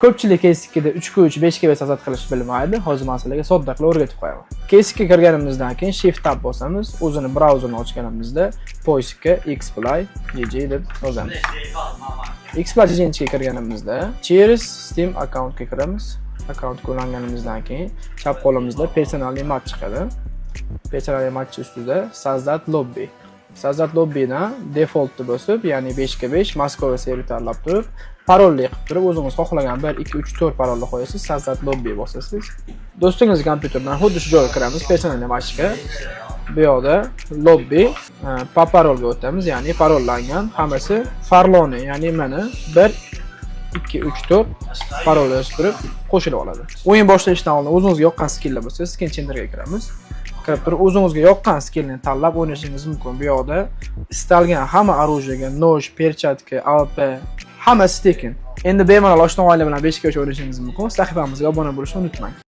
Ko'pchilik K2'da 3-3, 5 asad qilish bilmaydi. Hozir men sizlarga sodda qilib o'rgatib qo'yaman. K2'ga kirganimizdan keyin Shift Tab bosamiz. O'zini brauzerni ochganimizda poiskka Xplay GG deb yozamiz. Xplay GG ga kirganimizda Cheers Steam accountga kiramiz. Account qo'llanganimizdan keyin chap qo'limizda personal image chiqadi. Personal image ustida Sazdat Lobby. Sazdat Lobbyni defaultni bosib, ya'ni 5 Moskva server tanlab turib, parolli qilib turib, o'zingiz xohlagan 1 2 3 4 parolni qo'yasiz, Sazdat Lobby bosasiz. Do'stingiz kompyuterdan xuddi shu joyga kiramiz, personal imagega. Bu yoqda lobby parolga o'tamiz, ya'ni parollangan hammasi farloni, ya'ni mana 1 2 3 4 parol yozib turib qo'shilib oladi. O'yin boshlanishdan oldin o'zingizga yoqqan skilllar bo'lsa, skin chenderga kiramiz. Kirib turib o'zingizga yoqqan skillni tanlab o'ynashingiz mumkin. Bu yoqda istalgan hamma оружиеga noj, perchatka, AWP hammasi tekin. Endi bemalol oshna oila bilan 5 ga o'ynashingiz mumkin. Sahifamizga obuna bo'lishni unutmang.